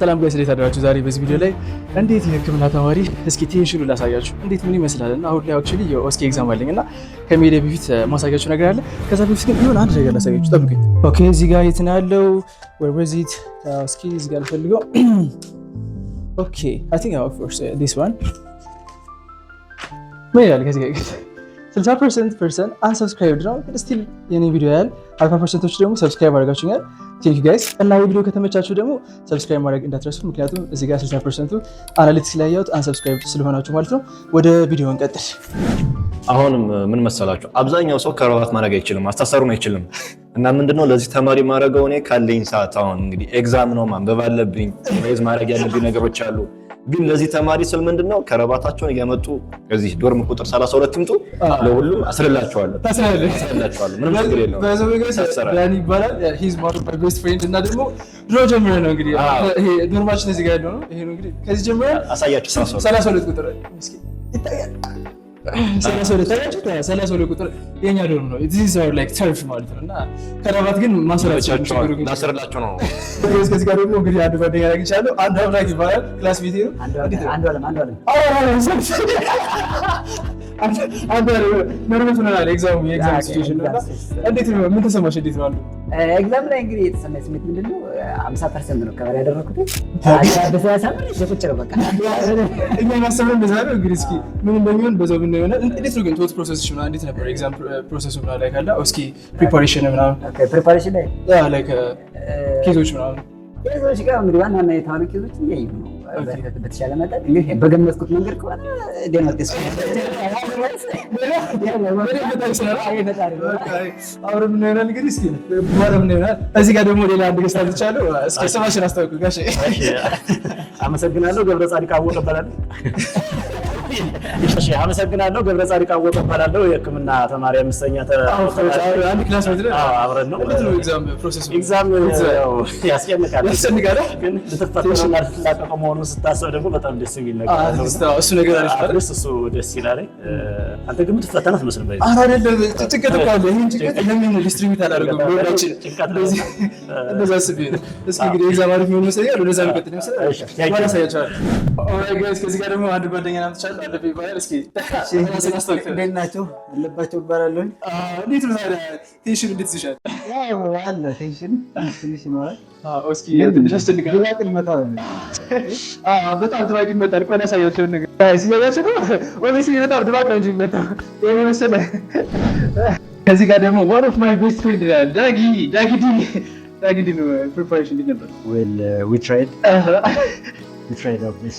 ሰላም ጋይስ እንዴት አደራችሁ? ዛሬ በዚህ ቪዲዮ ላይ እንዴት የህክምና ተማሪ እስኪ ቴንሽኑ ላሳያችሁ እንዴት ምን ይመስላል እና አሁን ላይ አክቹሊ የኦስኬ ኤግዛም አለኝ እና ከሜዲ በፊት ማሳያችሁ ነገር አለ። ከዛ በፊት ግን ይሁን አንድ ነገር ላሳያችሁ ጠብቁኝ። ኦኬ እዚህ ጋር የት ነው ያለው? where was it? እስኪ እዚህ ጋር ልፈልገው። ኦኬ I think of course this one ምን ይላል ከዚህ ጋር 60% unsubscribed ነው ግን ስቲል የኔ ቪዲዮ ያህል 40%ቶች ደግሞ ሰብስክራይብ አድርጋችሁኛል። ቴንክ ዩ ጋይስ እና ቪዲዮ ከተመቻችሁ ደግሞ ሰብስክራይብ ማድረግ እንዳትረሱ፣ ምክንያቱም እዚህ ጋር 60%ቱ አናሊቲክስ ላይ ያዩት አንሰብስክራይብ ስለሆናችሁ ማለት ነው። ወደ ቪዲዮ እንቀጥል። አሁንም ምን መሰላችሁ አብዛኛው ሰው ከረባት ማድረግ አይችልም፣ አስተሳሰሩን አይችልም። እና ምንድነው ለዚህ ተማሪ ማድረገው እኔ ካለኝ ሰዓት አሁን እንግዲህ ኤግዛም ነው ማንበብ አለብኝ፣ ሪቫይዝ ማድረግ ያለብኝ ነገሮች አሉ። ግን ለዚህ ተማሪ ስል ምንድነው ከረባታቸውን እየመጡ እዚህ ዶርም ቁጥር 32 ይምጡ ለሁሉም አስረላቸዋለሁ። ምንም ችግር የለውም። በዛው ነገር ዳኒ ይባላል ሂዝ ማይ ቤስት ፍሬንድ እና ደግሞ ድሮ ጀምሮ ነው እንግዲህ ይሄ ዶርማችን እዚህ ጋር ያለው ነው። ይሄ ነው እንግዲህ ከዚህ ጀምሮ አሳያችሁ 32 ቁጥር እስኪ ይታያል። 32 ቁጥር የኛ ዶርም ነው። this is our like turf ማለት ነው እና ከረባት ግን ማስረላቸው ነው። ከዚህ ጋር ደግሞ እንግዲህ አንድ ጓደኛ አግኝቻለሁ። አንድ አምላክ ይባላል ክላስ ቤቴ ነው። አንዱ አለም ነርቨስ ሆነናል። ኤግዛም ሲቹዌሽን ነው። እንዴት ነው? ምን ተሰማሽ? እንዴት ነው? ኤግዛም ላይ እንግዲህ የተሰማኝ ስሜት ምንድነው 50% ነው ከበር ያደረኩት። በቃ እኛ ማሰብን እንደዛ ነው። እንግዲህ እስኪ ምን እንደሚሆን በዛው ምን ይሆናል። እንዴት ነው ግን ቶት ፕሮሰስ ነው? እንዴት ነበር ኤግዛም ፕሮሰሱ ምናምን ላይ ካለ እስኪ ፕሪፓሬሽን ምናምን ፕሪፓሬሽን ላይ ላይክ ኬዞች ምናምን ኬዞች ጋር እንግዲህ ዋና የታወቁ ኬዞች እያዩ ነው። በተሻለ መጠን እንግዲህ በገመትኩት መንገድ ከሆነ ዴማርኬስ አብረን ምን ይሆናል እንግዲህ እስኪ ምን ይሆናል። እዚህ ጋር ደግሞ ሌላ አንድ ገስት አልቻለሁ። እስኪ ስማሽን አስታውቁ ጋሼ። አመሰግናለሁ። ገብረ ጻድቅ አወቀ እባላለሁ። እሺ አመሰግናለሁ። ገብረ ጻድቅ አወቀ እባላለሁ። የህክምና ተማሪ አምስተኛ አንድ ክላስ ነው። አብረን ነው። እንዴት ነው ኤግዛም ፕሮሰሱ? ኤግዛም ያስጨንቃል፣ ግን ልትፈተኑና ልትላቀቁ መሆኑን ስታስብ ደግሞ በጣም ደስ የሚል ነገር ነው። እሱ ነገር አሪፍ አይደል? እሱ ደስ ይላል። አንተ ግን የምትፈተን አትመስልም። ባይ አይደለም ጭንቀት እኮ አለ። ይሄን ጭንቀት ለምን ዲስትሪቢዩት አላደረገውም? ወዳችን እንደዛ አስቤ ነው። እስኪ እንግዲህ ኤግዛም አሪፍ ነው መሰለኝ። ወደዛ እንቀጥል መሰለኝ። እሺ ማለት ሳይቻል ኦራይት ጋይስ፣ ከዚህ ጋር ደግሞ አንድ ጓደኛ ናምቻለሁ። አለፈ ይባላል። እስኪ እንዴት ናቸው? አለባቸው እባላለሁ። እንዴት ነው ታዲያ? ቴንሽን እንዴት ይሻል? ያው አለ ቴንሽን ትንሽ ይኖራል። እስኪ ትንሽ አስጨንቃለሁ። ድባቅ ይመጣል። በጣም ድባቅ ይመጣል። ቆይ ያሳያችሁ ነገር ጋይስ፣ ያያችሁ ነው ወይስ ይመጣው? ድባቅ ነው እንጂ ይመጣው ይሄ መሰለህ። ከዚህ ጋር ደግሞ one of my best friend ዳጊ ነው ፕሪፓሬሽን እንዴት ነበር? Well, we tried of this.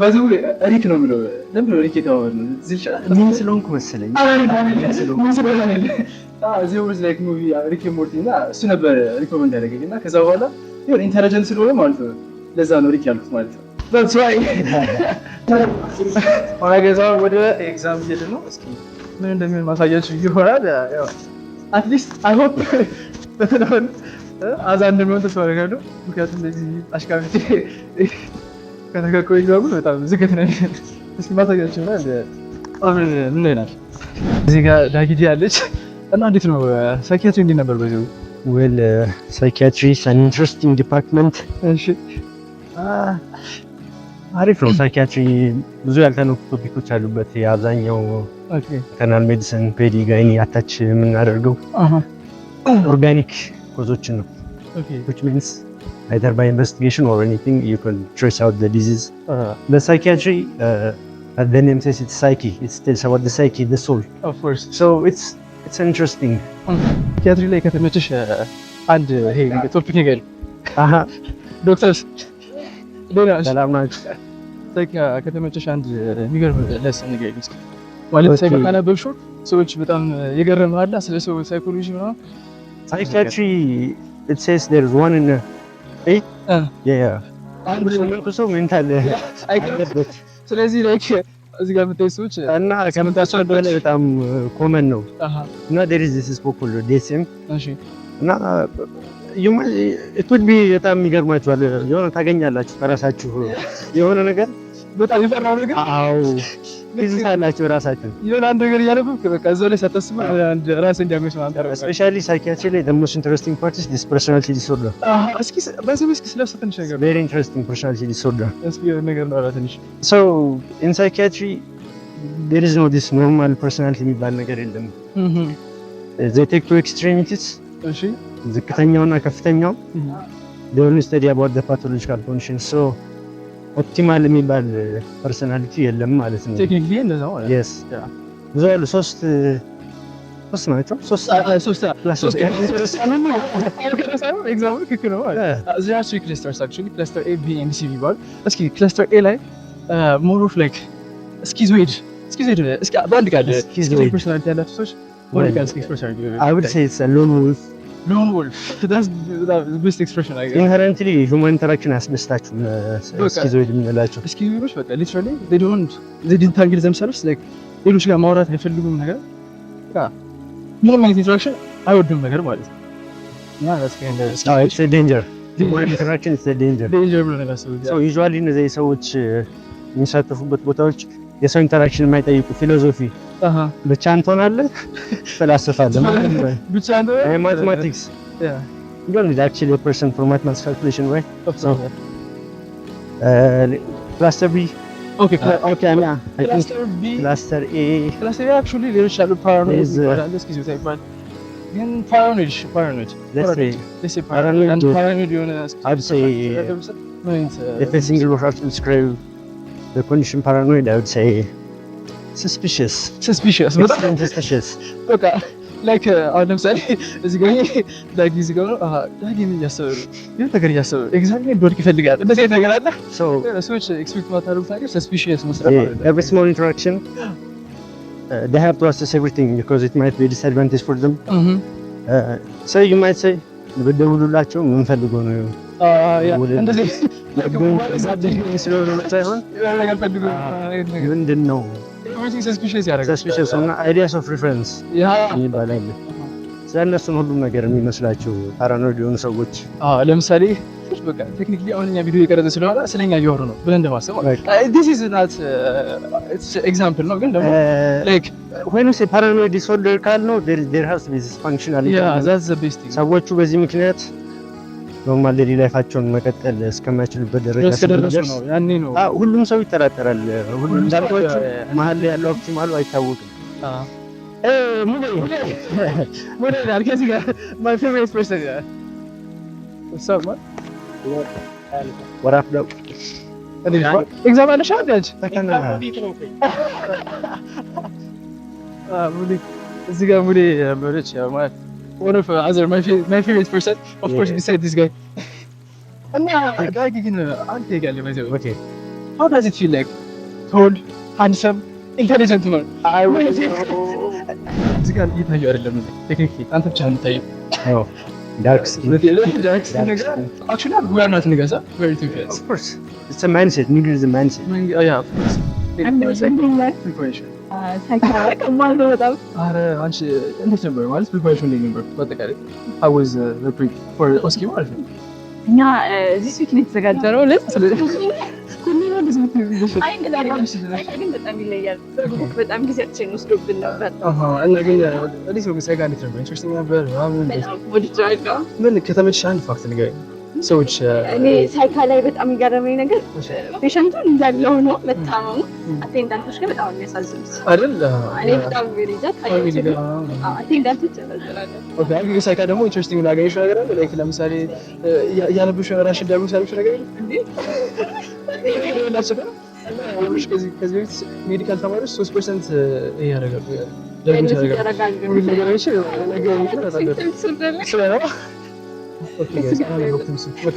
በዚህ ሪክ ነው የሚለው ለምን ሪክ የተባለው ምን ስለሆንኩ መሰለኝ። እዚህ was like movie ሪክ ሞርቲ እና እሱ ነበር ሪኮመንድ ያደረገኝ እና ከዛ በኋላ ይሁን ኢንተለጀንት ስለሆነ ማለት ነው ለዛ ነው ሪክ ያልኩት ማለት ነው። that's why ወራገዛው ወደ ኤግዛም ሄደ ነው። እስኪ ምን እንደሚሆን ማሳያችሁ ይሆናል። ያው at least I hope በተለይ አዛ እንደሚሆን ተስፋ አደርጋለሁ። ምክንያቱም እንደዚህ አሽካፊ ከተከኮ ኤግዛም በጣም ዝገት ነው። እስኪ ማሳያችሁ ነው አብረን ምን ይሆናል። እዚህ ጋር ዳጊዲ አለች እና እንዴት ነው ሳይኪያትሪ እንዴት ነበር በዚህ? Well, psychiatry is an interesting department. እሺ አሪፍ ነው። ሳይኪያትሪ ብዙ ያልተነኩ ቶፒኮች አሉበት። የአብዛኛው ኢንተርናል ሜዲሲን ፔዲ ጋይኒ አታች የምናደርገው ኦርጋኒክ ኮዞችን ነው። which means either by investigation or anything you can trace out the disease. The psychiatry, the name says it's psyche. It tells about the psyche, the soul. of course. So it's interesting. ሳይኪያትሪ ላይ ከተመቸሽ አንድ ይሄ ቶፒክ ነገር ዶክተርስ ሰላም ናችሁ? ከተመቸሽ አንድ የሚገርም ለሰን ነገር ይመስል ማለት ሳይኮ ካነበብሽው ሰዎች በጣም የገረመሃል ስለ ሰው ሳይኮሎጂ ምናምን። Psychiatry, it says there's one in so mental አይደለም። ስለዚህ ላይክ እዚህ ጋር የምታዩ ሰዎች እና ከምታስበው በላይ በጣም ኮመን ነው እና there is this book called DSM። እሺ እና it would be በጣም የሚገርማችኋል የሆነ ታገኛላችሁ በራሳችሁ የሆነ ነገር በጣም ይፈራው ነገር። አዎ ፊዚክስ አላቸው ራሳቸው የሆነ አንድ ነገር እያነበብክ በቃ እዛው ላይ ሳታስብ አንድ ራስህ እንዲያመሽ ነው አንተ ያደርጋል። ስፔሻሊ ሳይኪያትሪ ላይ the most interesting part is this personality disorder. እስኪ በዚህ ስለሱ ትንሽ ነገር Very interesting personality disorder. እስኪ ነገር ነው ትንሽ So in psychiatry there is no this normal personality የሚባል ነገር የለም. They take two extremities. እሺ ዝቅተኛውና ከፍተኛው they only study about the pathological conditions. So ኦፕቲማል የሚባል ፐርሰናሊቲ የለም ማለት ነው። ቴክኒካሊ እንደዛው ማለት yes ብዙ ያሉ ሶስት ናቸው። ሶስት ኤግዛምፕል ክክ ነው ማለት there are three clusters actually cluster A B and C ቢባል እስኪ cluster A ላይ more of like schizoid እስኪ በአንድ ቃል schizoid personality ያላቸው ሰዎች what do you guys express? I would say it's a lone wolf. That's the best expression I guess. Inherently human interaction ያስደስታችሁ ስኪዞይድ የምንላቸው ስኪዞይዶች በቃ literally they didn't target themselves like ሌሎች ጋር ማውራት አይፈልጉም ነገር በቃ ምንም አይነት ኢንተራክሽን አይወዱም ነገር ማለት ነው። Yeah, that's kind of it's a danger. Human interaction is a danger. ብሎ ነገር so usually እነዚህ ሰዎች የሚሳተፉበት ቦታዎች የሰው ኢንተራክሽን የማይጠይቁ ፊሎሶፊ ብቻ እንትሆናለህ ትፈላስፋለህ ብቻ አንተ ማቴማቲክስ you don't need actually a person for mathematics calculation, right? So cluster B okay I mean cluster B cluster A actually ሌሎች አሉ paranoid schizotype but ግን paranoid let's say paranoid የሆነ I'd say if a single word to describe the condition paranoid I would say suspicious በጣም suspicious በቃ like አሁን ለምሳሌ እዚህ ጋር እዚህ ጋር ዳጊ ምን እያሰበ ነው የሆነ ነገር እያሰበ ኤግዛክትሊ ዶርክ ይፈልጋል እንደዚህ አይነት ነገር አለ so ሰዎች ኤክስፔክት ማታደርጉት ነገር suspicious መስራት ማለት ነው every small interaction they have to assess everything because it might be a disadvantage for them. So you might say በደውሉላቸው ምን ፈልገው ነው እንደዚህ ምንድን ነው suspicious ያደርጋል suspicious እና ideas of reference ይባላል። ስለነሱን ሁሉም ነገር የሚመስላቸው ፓራኖይድ የሆኑ ሰዎች ለምሳሌ በቃ ቴክኒካሊ አሁን እኛ ቪዲዮ የቀረጸ ስለሆነ ስለኛ እያወሩ ነው ብለን እንደማስብ this is not it's example ነው ግን ደግሞ like when you say paranoid disorder ካልነው there has to be this functionality. Yeah, that's the best thing. ሰዎቹ በዚህ ምክንያት ኖርማል ዴይሊ ላይፋቸውን መቀጠል እስከማይችሉበት ደረጃ ስለደረሱ ነው ያኔ ነው ሁሉም ሰው ይጠራጠራል። ሁሉም እንዳልኳችሁ መሀል ላይ ያለው ኦፕቲማሉ አይታወቅም። ሙሌ ከዚህ ጋር my favorite person what's up man what up though ኤግዛም አለሽ አይደል ሙሌ እዚህ ጋር ሙሌ ማለት ያው ማለት one of other my favorite person of course besides this guy and guy ግን አንተ ይጋለ ማለት okay how does it feel like tall handsome intelligent man I will እዚህ ጋር ይታዩ አይደለም ቴክኒካሊ አንተ ብቻ ነው የምታየው darks actually we are not niggas very two friends of course it's a mindset neither is a mindset yeah of course preparation አንቺ እንዴት ነበር ማለት preparation ላይ ነበር በአጠቃላይ how was the prep for OSCE ማለት ነው እኛ እዚህ ዊክ ነው የተዘጋጀነው በጣም ይለያል በጣም ጊዜያችን ወስዶብን ነበር እና ግን እንዴት ነው ሳይጋ እንዴት ነበር ኢንትረስቲንግ ነበር ምን ከተመቸሽ አንድ ፋክት ንገረኝ ሰዎች እኔ ሳይካ ላይ በጣም ይገርመኝ ነገር ፔሸንቱን እንዳለው ነው መታመሙ አቴንዳንቶች ግን በጣም የሚያሳዝኑት አይደል እኔ በጣም ቬሪጃት አቴንዳንቶች ተበዝራለ ኦኬ አሁን ሳይካ ደግሞ ኢንትረስቲንግ ላገኝሽ ነገር አለ ላይክ ለምሳሌ ያለብሽ ራሽን ዳይግኖስ ያለብሽ ነገር እንዴ ከዚህ በፊት ሜዲካል ተማሪዎች 3% ያደርጋሉ ዳይግኖስ ያደርጋሉ Okay guys, I hope to see you.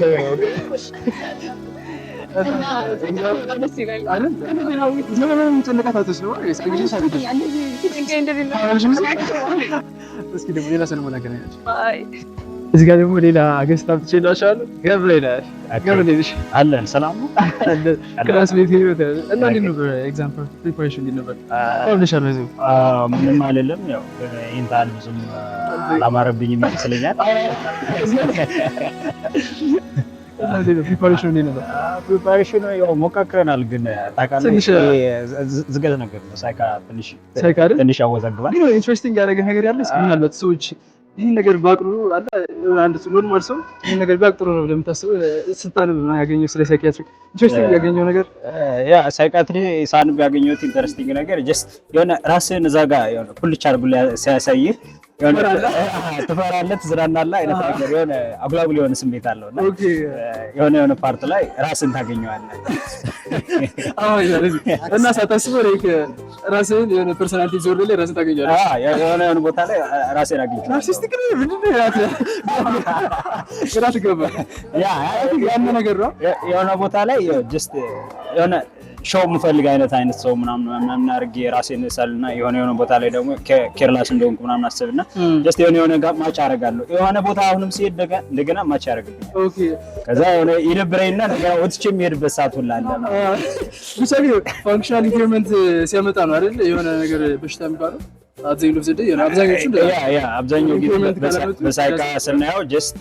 እዚህ ጋር ደግሞ ሌላ ገስት አምጥቼላችኋለሁ። ገብርኤል አለን ሰላም ነው ክላስ ቤት እና እንዴት ነበር ኤግዛምፕል ፕሪፓሬሽን እንዴት ነበር? ምንም አይደለም። ያው ኢንታል ብዙም አላማረብኝም ይመስለኛል። ፕሪፓሬሽኑ እንዴት ነበር? ፕሪፓሬሽኑ ያው ሞካክረናል፣ ግን ታውቃለህ ዝገት ነገር ነው። ሳይካ ትንሽ ያወዛግባል። ግን ኢንትረስቲንግ ያደረገ ነገር ያለ እስኪ ምናልባት ሰዎች ይህን ነገር ባቅሩ አለ አንድ ኖርማል ሰው ይህን ነገር ቢያቅጥሩ ነው ለምታስበው ስልጣን ያገኘው ስለ ሳይኪያትሪ ኢንትረስቲንግ ያገኘው ነገር ያ ሳይካትሪ ሳንብ ያገኘሁት ኢንተረስቲንግ ነገር ጀስት የሆነ ራስህን እዛ ጋር የሆነ ኩልቻ አድርጎ ሲያሳይህ የሆነ ትፈራለህ፣ ትዝናናለህ አይነት ነገር የሆነ አጉላጉል የሆነ ስሜት አለው እና የሆነ ፓርት ላይ ራስህን ታገኘዋለህ። እና ሳታስበው ላይክ ራስህን የሆነ ፐርሰናሊቲ ዞር ላይ ራስህን ታገኘዋለህ። የሆነ ቦታ ላይ ራስህን አግኝቼዋለሁ። ናርሲስቲክ ነው ምንድነው ግራ ትገባ ያን ነገር ነው። የሆነ ቦታ ላይ ጀስት የሆነ ሾው የምፈልግ አይነት ሰው ምናምን አድርጌ ራሴን ሳልና የሆነ ቦታ ላይ ደግሞ ኬርላስ እንደሆንኩ ምናምን አስብና ጀስት የሆነ ጋር ማች አደርጋለሁ። የሆነ ቦታ አሁንም ሲሄድ እንደገና ማች ያደርግብኛል። ኦኬ ከዛ የሆነ ይደብረኝና እንደገና ወጥቼ የሚሄድበት ሰዓት ሁላ አለ። ብቻ ግን ፋንክሽናል ኢምፔርመንት ሲያመጣ ነው አይደል የሆነ ነገር በሽታ የሚባለው አብዛኛው ጊዜ አብዛኛው ጊዜ በሳይካ ስናየው ጀስት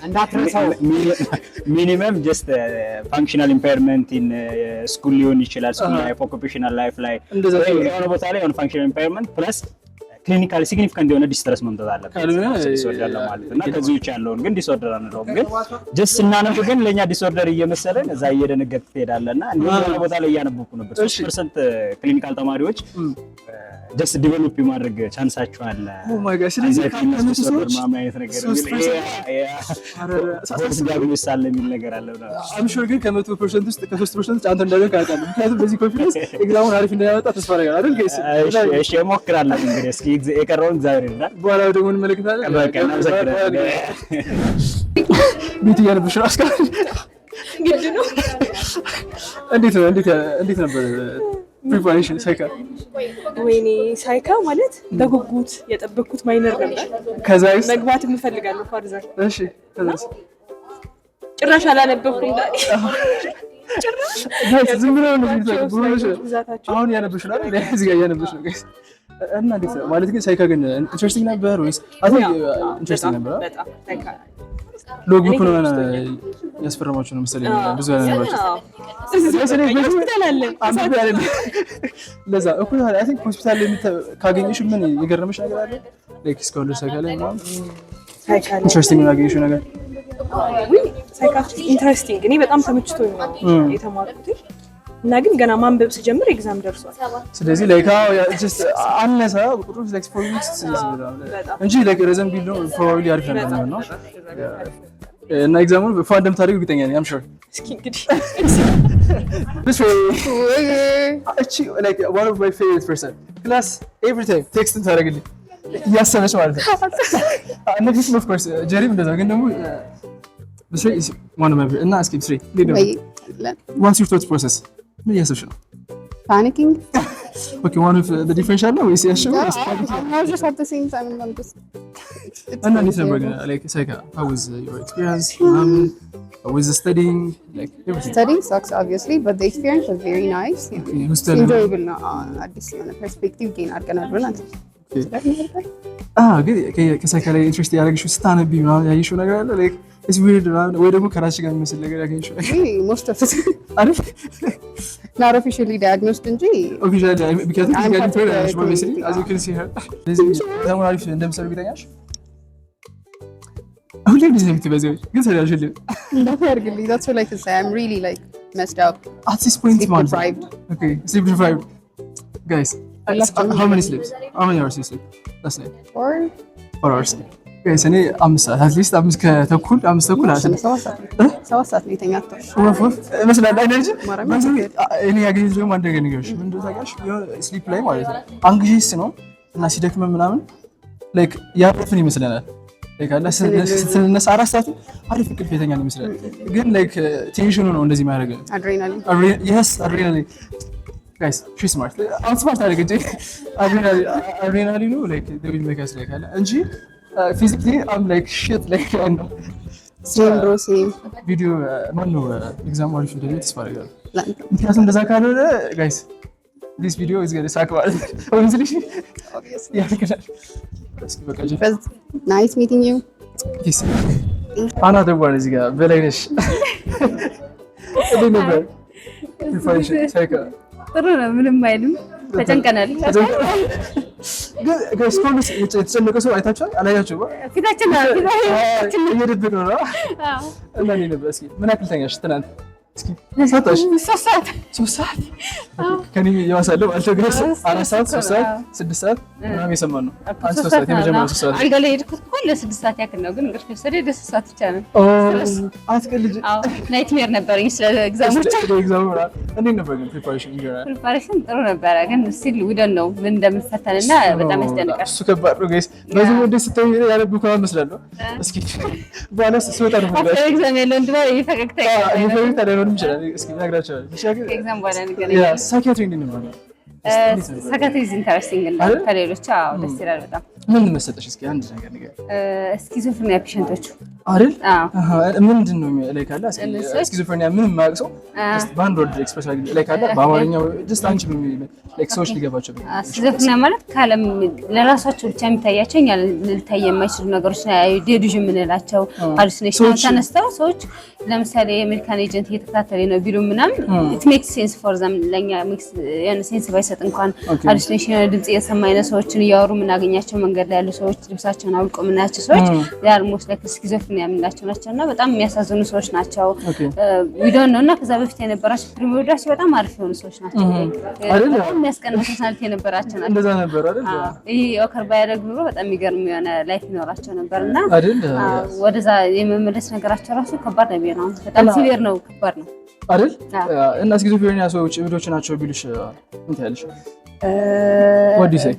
ሚኒመም ጀስት ፋንክሽናል ኢምፔርመንት ኢን ስኩል ሊሆን ይችላል። ስኩል ላይ ኦኩፔሽናል ላይፍ ላይ የሆነ ቦታ ላይ የሆነ ፋንክሽናል ኢምፔርመንት ፕለስ ክሊኒካሊ ሲግኒፊካንት የሆነ ዲስትረስ መምጣት አለበት ዲስኦርደር ማለት እና ከዚህ ውጭ ያለውን ግን ዲስኦርደር አንለውም። ግን ጀስት ስናነብ ግን ለእኛ ዲስኦርደር እየመሰለን እዛ እየደነገጥክ ትሄዳለህ። እና የሆነ ቦታ ላይ እያነበብኩ ነበር 3% ክሊኒካል ተማሪዎች ጀስት ዲቨሎፕ የማድረግ ቻንሳቸው አለ። ኦ ማይ ጋድ ስለዚህ ከነሱ ሰዎች ማማየት ነገር ይሳለ የሚል ነገር አለ። አም ሹር ግን ከ100% ውስጥ ከ3% አንተ እንዳደረክ አውቃለሁ። ምክንያቱም በዚህ ኮንፊደንስ ኤግዛሙን አሪፍ እንደሚያመጣ ተስፋ አደርጋለሁ አይደል ጋይስ? እሺ እሞክራለሁ። እንግዲህ እስኪ የቀረውን እግዚአብሔር ይርዳል። በኋላ ደግሞ እንመለከታለን። በቃ እናመሰግናለን። ቤት እያነበብሽ ነው አስካል ግድ ነው። እንዴት ነበር ፕሪፓሬሽን ሳይካ? ወይኔ ሳይካ ማለት በጉጉት የጠበቅኩት ማይነር ነበር። ከዛስ መግባት የምፈልጋለሁ ፋርዘር። እሺ ከዛስ ጭራሽ አላነበብኩም ዳይ ጭራሽ ዝም ብሎ ነው አሁን ያነበብሽ ነው አይደል? እዚህ ጋር ያነበብሽ ነው ጋይስ። እና እንዴት ነው ማለት ግን ሳይካ ግን ኢንትረስቲንግ ነበር ወይስ ኢንትረስቲንግ ነበር? በጣም ሳይካ ሎግ ቡክ ነው ያስፈረማችሁ ነው መሰለኝ ብዙ ያነበባችሁ ሆስፒታል አለ ለዛ እኮ አይ ቲንክ ሆስፒታል ላይ ካገኘሽ ምን የገረመሽ ነገር አለ? ላይክ ስኮለር ሳይካ ላይ ነው ኢንትረስቲንግ ነው ያገኘሽው ነገር? ሳይካ ኢንትረስቲንግ እኔ በጣም ተመችቶኝ ነው የተማርኩት እና ግን ገና ማንበብ ስጀምር ኤግዛም ደርሷል። ስለዚህ ላይክ ጀስት አነሳ ቁጥሩ ላይክ ፎር ዊክስ እንጂ ላይክ ረዘም ቢል ነው ፕሮባብሊ አሪፍ ነበር ነው እና ኤግዛሙን በፋን እንደምታደርጉ እርግጠኛ ነኝ። አም ሹር እስኪ እንግዲህ this way actually like one of my favorite person class every time text ታደርግልኝ እያሰበች ማለት ነው። እነዚህ of course ጀሪም እንደዛ ግን ደግሞ this way is one of my እና እስኪ this way what's your thought process? ምን እያሰብሽ ነው? Panicking? Okay, one of the differential ነው ወይስ ያሽው? I was just at the same time and I'm just and then it's like Saika, how was your experience? How was the studying? Like everything. studying sucks obviously, but the experience was very nice. Okay, who's telling? Enjoyable na this perspective gain አድርገናል ብለናል። ግን ከሳይካ ላይ ኢንትረስት ያደረግሽው ስታነቢ ምናምን ያየሽው ነገር አለ? ላይክ ኢትስ ዊርድ ወይ ደግሞ ከራስሽ ጋር የሚመስል ነገር ያገኘሽው ነገር? most of it አሪፍ not officially diagnosed እንጂ ኦፊሻሊ because you get into it basically as you can see her ለዚህ ዘመን አሪፍ እንደምሰሩ ቢታኛሽ ሁሌ እንደዚህ ነው የምትበዛው ግን ሰሪያሽልኝ እንዳታርግልኝ that's all I can say. I'm really like messed up at this point sleep man deprived. okay sleep deprived guys how many sleeps how many hours you sleep last night? 4 hours guys እኔ 5 ሰዓት at least 5 ከተኩል 5 ተኩል አለ 7 ሰዓት ነው የተኛሁት። መስላል አይነርጂ እኔ ያገኘሁት ደግሞ አንድ ነገር ንገርሽ ምን እንደው ታውቂያለሽ ስሊፕ ላይ ማለት ነው አንግጂስ ነው እና ሲደክመን ምናምን ላይክ ያረፍን ይመስለናል ላይክ አላ ስንነሳ 4 ሰዓት አሪፍ እንቅልፍ የተኛን ይመስላል ግን ላይክ ቴንሽኑ ነው እንደዚህ የሚያደርገው አድሬናሊን guys she's smart I'm smart አድርገኝ አድሬናሊኑ like they will make us like አላ እንጂ physically I'm like shit like I know same bro same ቪዲዮ ማነው ኤግዛም አሪፍ እንደሆነ ተስፋ አደርጋለሁ ምክንያቱም እንደዛ ካልሆነ guys this video is going to suck ማለት obviously yeah because nice meeting you peace Another one is here. Belayish. እንዴት ነበር ፕሪፓሬሽን ሳይካ? ጥሩ ነው፣ ምንም አይልም። ተጨንቀናል። ግን እስካሁን የተጨነቀ ሰው አይታችኋል? አላያችሁም? ፊታችን እየደበቅ ነው። እና እንዴት ነበር? እስኪ ምን ያክል ተኛሽ ትናንት? እስኪ ሰጣሽ 3 ሰዓት ከኔ የማሳለው አልተገረሰ 4 ሰዓት 3 ሰዓት 6 ሰዓት ምናምን የሰማን ነው። አንተ 3 ሰዓት የመጀመሪያው 3 ሰዓት አልጋ ላይ የሄድኩት እኮ ለ6 ሰዓት ያክል ነው፣ ግን እንቅልፍ የወሰደኝ ለ3 ሰዓት ብቻ ነው። አትቀልጅ። ናይትሜር ነበረኝ ስለ ኤግዛሞች። እንዴት ነበር ግን ፕሪፓሬሽን? ፕሪፓሬሽን ጥሩ ነበረ፣ ግን ስቲል ዊደን ነው ምን እንደምንፈተንና በጣም ያስደንቃል። እሱ ከባድ ነው ጋይስ። በዚህ ወደ ስተይ ያለብኩ መስላለሁ። እስኪ በኋላ ስወጣ ነው ማለት ነው ኤግዛም ያለው እንዴ ፈገግታ ይፈገግታ ሊሆን ይችላል። እስኪ ነግራቸው ኤግዛም በኋላ ንገረኝ። ሳይኪያትሪ እንዴት ነው? ሳይኪያትሪ ኢዝ ኢንተረስቲንግ እና ከሌሎች ደስ ይላል በጣም። ምን መሰጠሽ? እስኪ አንድ ነገር ንገረኝ። ስኪዞፍሬኒያ ፔሸንቶቹ አይደል? ምንድን ነው ላይ ካለ ስኪዞፍሬኒያ ምን የማያውቅ ሰው በአንድ ወርድ ኤክስፕረስ ላይ ካለ በአማርኛው ጀስት አንቺ ሰዎች ሊገባቸው ስኪዞፍሬኒያ ማለት ከዓለም ለራሳቸው ብቻ የሚታያቸው እኛ ልታይ የማይችሉ ነገሮች ዴሉዥን የምንላቸው ሃሉሲኔሽን ተነስተው ሰዎች ለምሳሌ የአሜሪካን ኤጀንት እየተከታተለ ነው ቢሉ ምናምን ኢት ሜክስ ሴንስ ፎር ዘም ለኛ ሜክስ ያን ሴንስ ባይሰጥ እንኳን ሃሉሲኔሽን ድምጽ እየሰማ አይነት ሰዎችን እያወሩ የምናገኛቸው መንገድ ላይ ያሉ ሰዎች ልብሳቸውን አውልቆ የምናያቸው ሰዎች ዳርሞስ ላይ ስኪዞፍሬኒያ የምንላቸው ናቸው እና በጣም የሚያሳዝኑ ሰዎች ናቸው። ዊዶን ነው እና ከዛ በፊት የነበራቸው ፕሪሞዳሲ በጣም አሪፍ የሆኑ ሰዎች ናቸው። በጣም የሚያስቀና ፐርሰናሊቲ የነበራቸው ናቸው። እንደዛ ነበር አይደል? ይሄ ኦከር ባያደርግ ኑሮ በጣም የሚገርም የሆነ ላይፍ ይኖራቸው ነበርና ወደዛ የመመለስ ነገራቸው ራሱ ከባድ ነው። በጣም ሲቪር ነው፣ ከባድ ነው አይደል? እና ስኪዞፍሬኒያ ሰዎች እብዶች ናቸው ቢሉሽ ምን ትያለሽ? ወዲ ሰይ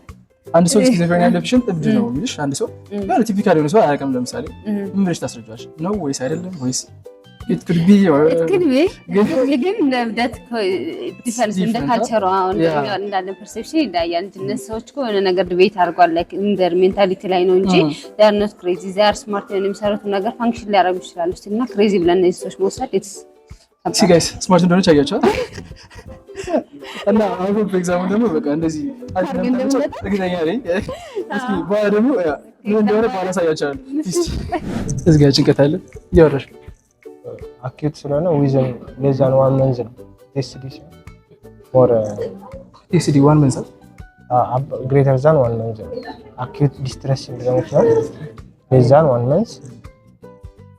አንድ ሰው ስኪዞፍሬኒያ ያለብሽን እብድ ነው ቢልሽ አንድ ሰው ያለ ቲፒካል የሆነ ሰው አያውቅም። ለምሳሌ ምን ብለሽ ታስረጃለሽ? ነው ወይስ አይደለም ወይስ it could be ግን ለብዳት ዲፈረንስ እንደ ካልቸሩ አሁን እንዳለ ፐርሴፕሽን ይለያያል። እነዚህ ሰዎች እኮ የሆነ ነገር ዲቤት አድርጓል ላይክ ኢንደር ሜንታሊቲ ላይ ነው እንጂ they are not crazy, they are smart ነው የሚሰሩት ነገር ፋንክሽን ሊያደርጉ ይችላሉ እና ክሬዚ ብለን እነዚህ ሰዎች መውሰድ ሲ ጋይስ ስማርት እንደሆነች አያቸው እና አሁን ኤግዛም ደግሞ በቃ እንደዚህ እርግጠኛ ነኝ። እስኪ በኋላ ደግሞ ምን እንደሆነ በኋላ አሳያቸዋለሁ። እዚህ ጋር ጭንቀት አለ እያወራሽ አኪዩት ስለሆነ ዊዝን ሌዛን ዋን መንዝ ነው ቴስዲ ፎር ቴስዲ ዋን መንዝ ግሬተር ዛን ዋን መንዝ አኪዩት ዲስትረስ ሲንድሮም ነው። ሌዛን ዋን መንዝ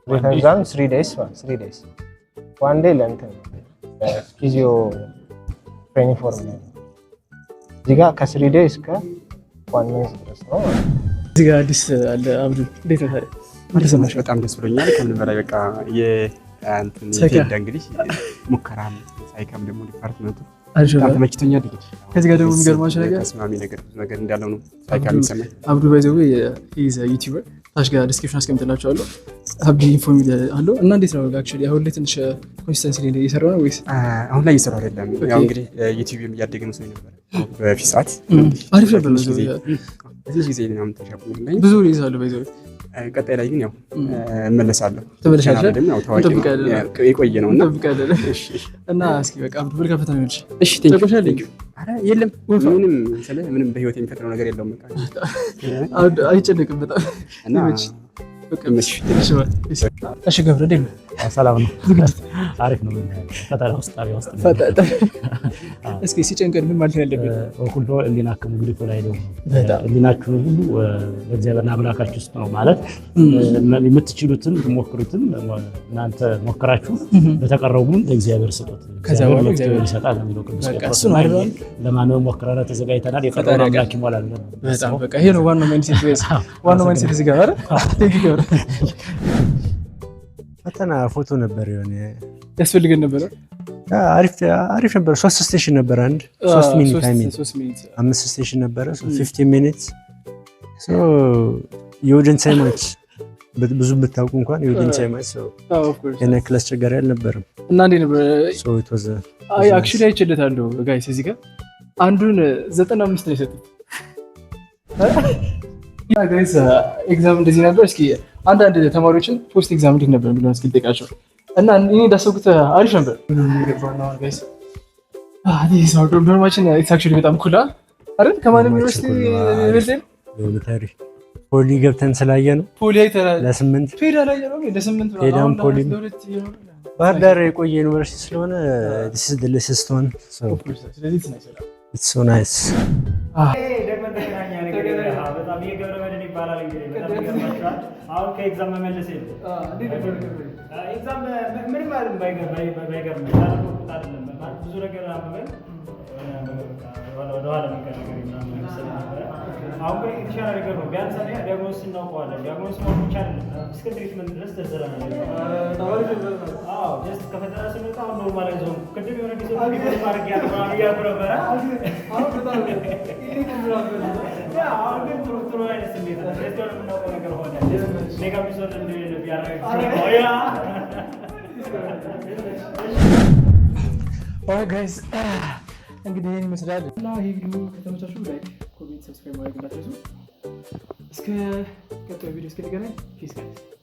ግሬተር ዛን 3 days one day ለእንት ፊዚዮ ዩኒፎርም ነው። እዚህ ጋር ከ3 days እስከ 1 month ድረስ ነው። እዚህ ጋር አዲስ አለ አብዱ እንዴት ነው ታዲያ? እንደሰማሽ በጣም ደስ ብሎኛል። ከምን በላይ በቃ የአንተን ቴዳ እንግዲህ ሙከራም ሳይካም ደግሞ ዲፓርትመንቱ በጣም ተመችቶኛል። ከዚህ ጋር ደግሞ የሚገርማችሁ ነገር ተስማሚ ነገር ብዙ ነገር እንዳለው ነው ሳይካም የሚሰማኝ። አብዱ ባይዘው ኢዝ ዩቲዩበር ታች ጋር ዲስክሪፕሽን አስቀምጥላችኋለሁ። አብዲ ኢንፎርም አለው እና እንዴት ነው አክቹሊ አሁን ላይ ትንሽ ኮንሲስተንሲ ላይ እየሰራው ነው ወይስ አሁን ላይ እየሰራው አይደለም? ያው እንግዲህ ዩቲዩብም እያደገ ነው ሰው ነበር በፊት ሰዓት አሪፍ ነበር ነው ትንሽ ጊዜ ነው የምትሻለው ብዙ ይዛሉ ባይዘው ቀጣይ ላይ ግን ያው እመለሳለሁ። ተመለሻለህ? ያው ታዋቂ የቆየ ነውና እንጠብቃለን። እና እስኪ በቃ አብዱ መልካም ፈተና ይሁንልሽ። እሺ ቴንክ ዩ። አረ የለም ምንም በህይወት የሚፈጥረው ነገር የለውም። በቃ አይጨነቅም በጣም እና እሺ ገብረ እንዴት ነው? ሰላም ነው። አሪፍ ነው። ፈተና ውስጥ ጣቢያ ውስጥ እስኪ ሲጨንቀን ምን ማለት ያለብን? ሁሉ ህሊናችሁ ግሪኮ ላይ ነው። ህሊናችሁ ሁሉ ለእግዚአብሔርና አምላካችሁ ውስጥ ነው ማለት የምትችሉትን ትሞክሩትን እናንተ ሞክራችሁ በተቀረው ግን ለእግዚአብሔር ስጡት። እግዚአብሔር ይሰጣል ነው ቅዱስ ጴጥሮስ። ለማንም ሞክረና ተዘጋጅተናል። የፈጠረው አምላክ ይሞላል። በጣም በቃ ይሄ ነው ዋናው ማይንድሴት። ዋናው ማይንድሴት እዚህ ጋር አይደል? ቴንክ ዩ ፈተና ፎቶ ነበር የሆነ ያስፈልገን ነበር። አሪፍ ነበር። 3 ስቴሽን ነበር። አንድ 3 ሚኒት ታይሚንግ 5 ስቴሽን ነበር 15 ሚኒትስ ሶ የኦዲየንስ ታይማች ብዙ ብታውቁ እንኳን የኦዲየንስ ታይማች የኔ ክላስ ቸገር አልነበረም። እና እንዴ ነበር ሶ ኢት ዋዝ አክቹሊ አይችልታለሁ ጋይስ እዚህ ጋር አንዱን 95 ነው የሰጠው። ያ ጋይስ ኤግዛም እንደዚህ ነበር። እስኪ አንዳንድ ተማሪዎችን ፖስት ኤግዛም እንዴት ነበር ብለው እስኪ ልጠይቃቸው እና እኔ እንዳሰብኩት አሪፍ ነበር። ጋይስ አዲስ አውቶ ዶርማችን ኢትስ አክቹሊ በጣም ኩል አይደል? ከማንም ዩኒቨርሲቲ ፖሊ ገብተን ስላየ ነው ፖሊ አይተናል። ለ8 ፔዳ ላይ ነው ለ8 ነው። ፔዳም አሁን ፖሊ ለሁለት ይሆናል። ባህር ዳር የቆየ ዩኒቨርሲቲ ስለሆነ this is the latest one so ስለዚህ it's so nice ደግሞ ተገናኛ ነገር በጣም የገብረ መድን ይባላል። እንግዲህ በጣም ይገርማችኋል። አሁን ከኤግዛም መመለስ የለም ኤግዛም ምንም አይደለም። ባይገርም ታደርጉት አይደለም ማለት ብዙ ነገር አንብበን ወደኋላ የሚቀር ነገር ምናምን ስለነበረ አሁን ግን የተሻለ ነገር ነው። ቢያንስ ዲያግኖስ እናውቀዋለን። ዲያግኖስ ማወቅ ብቻ አይደለም እስከ ትሪትመንት ድረስ ደርሰናል። አዎ ጀስት ከፈተና ስንወጣ አሁን ኖርማላይዝ ሆንኩ። ቅድም የሆነ ጊዜ ሪፖርት ማድረግ እያልኩ ነበረ። አሁን በጣም አሁን ግን ጥሩ አይነት ስሜት ነው። ጀስት የምናውቀው ነገር ሆነ። ሜጋ ኤፒሶድ እንደሌለ ቢያደርግ ጋይስ እንግዲህ ይህን ይመስላል እና ይህ ቪዲዮ ከተመቻችሁ ላይክ፣ ኮሜንት፣ ሰብስክራይብ ማድረግ እንዳትረሱ። እስከ ቀጣዩ ቪዲዮ እስክንገናኝ ፒስ ጋይስ።